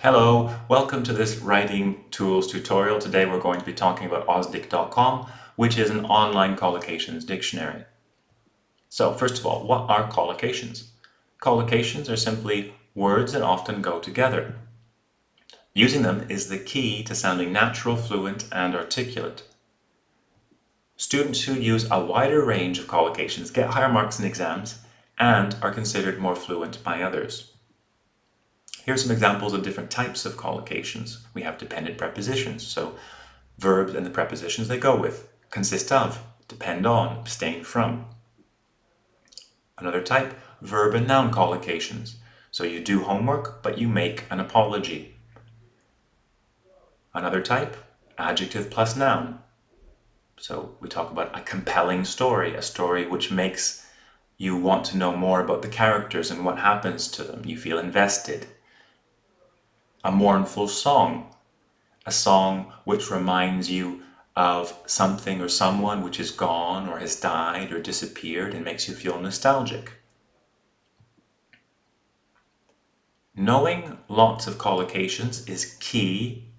Hello, welcome to this writing tools tutorial. Today we're going to be talking about ausdic.com, which is an online collocations dictionary. So first of all, what are collocations? Collocations are simply words that often go together. Using them is the key to sounding natural, fluent, and articulate. Students who use a wider range of collocations get higher marks in exams and are considered more fluent by others. Here's some examples of different types of collocations. We have dependent prepositions, so verbs and the prepositions they go with, consist of, depend on, abstain from. Another type, verb and noun collocations. So you do homework, but you make an apology. Another type, adjective plus noun. So we talk about a compelling story, a story which makes you want to know more about the characters and what happens to them. You feel invested. A mournful song, a song which reminds you of something or someone which is gone or has died or disappeared and makes you feel nostalgic. Knowing lots of collocations is key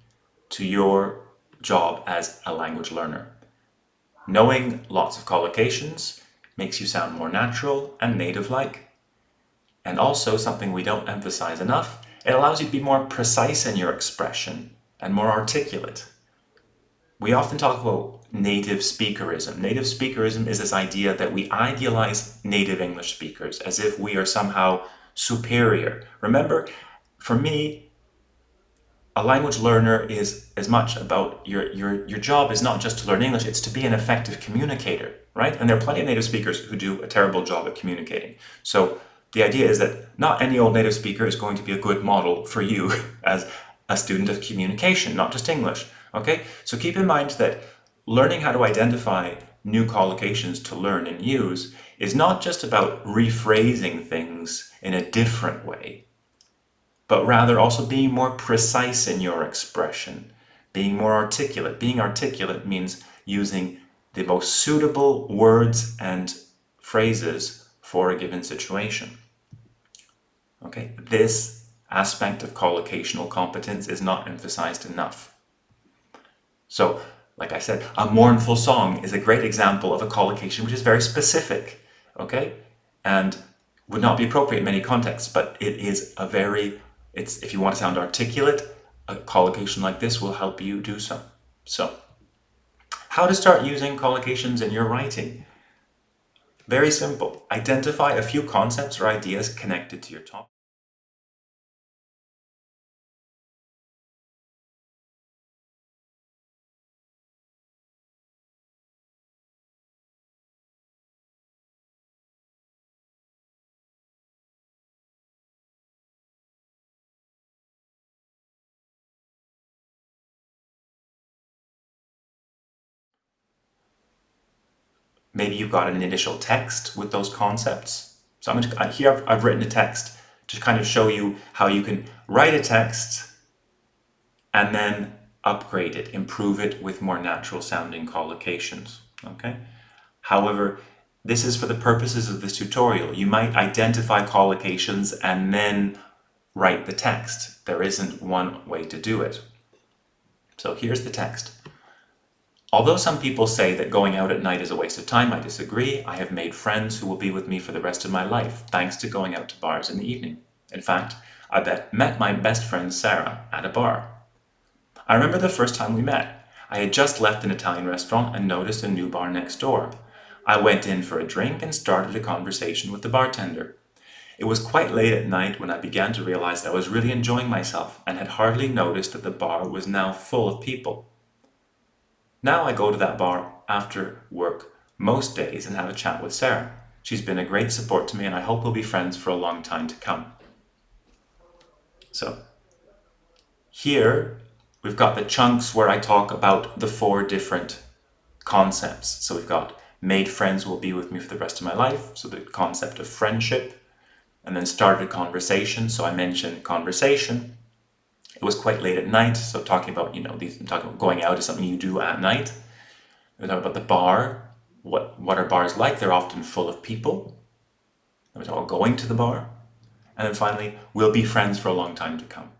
to your job as a language learner. Knowing lots of collocations makes you sound more natural and native-like. And also, something we don't emphasize enough, it allows you to be more precise in your expression and more articulate. We often talk about native speakerism. Native speakerism is this idea that we idealize native English speakers as if we are somehow superior. Remember, for me, a language learner is as much about your job is not just to learn English, it's to be an effective communicator, right? And there are plenty of native speakers who do a terrible job at communicating. So the idea is that not any old native speaker is going to be a good model for you as a student of communication, not just English, okay? So keep in mind that learning how to identify new collocations to learn and use is not just about rephrasing things in a different way, but rather also being more precise in your expression, being more articulate. Being articulate means using the most suitable words and phrases for a given situation. Okay, this aspect of collocational competence is not emphasized enough. So, like I said, a mournful song is a great example of a collocation which is very specific, okay, and would not be appropriate in many contexts, but it is a very, if you want to sound articulate, a collocation like this will help you do so. So, how to start using collocations in your writing? Very simple. Identify a few concepts or ideas connected to your topic. Maybe you've got an initial text with those concepts. So here I've written a text to kind of show you how you can write a text and then upgrade it, improve it with more natural sounding collocations, okay? However, this is for the purposes of this tutorial. You might identify collocations and then write the text. There isn't one way to do it. So here's the text. Although some people say that going out at night is a waste of time, I disagree. I have made friends who will be with me for the rest of my life, thanks to going out to bars in the evening. In fact, I met my best friend Sarah at a bar. I remember the first time we met. I had just left an Italian restaurant and noticed a new bar next door. I went in for a drink and started a conversation with the bartender. It was quite late at night when I began to realize I was really enjoying myself and had hardly noticed that the bar was now full of people. Now I go to that bar after work most days and have a chat with Sarah. She's been a great support to me and I hope we'll be friends for a long time to come. So here we've got the chunks where I talk about the 4 different concepts. So we've got made friends will be with me for the rest of my life. So the concept of friendship, and then started a conversation. So I mentioned conversation. It was quite late at night, so talking about, I'm talking about going out is something you do at night. We talk about the bar. What are bars like? They're often full of people. Then we talk about going to the bar. And then finally, we'll be friends for a long time to come.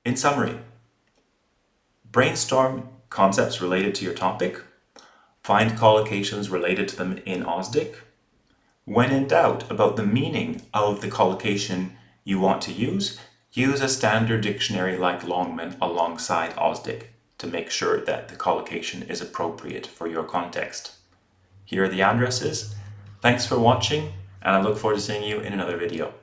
In summary, brainstorm concepts related to your topic, find collocations related to them in Ausdic. When in doubt about the meaning of the collocation you want to use a standard dictionary like Longman alongside Ausdic to make sure that the collocation is appropriate for your context. Here are the addresses. Thanks for watching, and I look forward to seeing you in another video.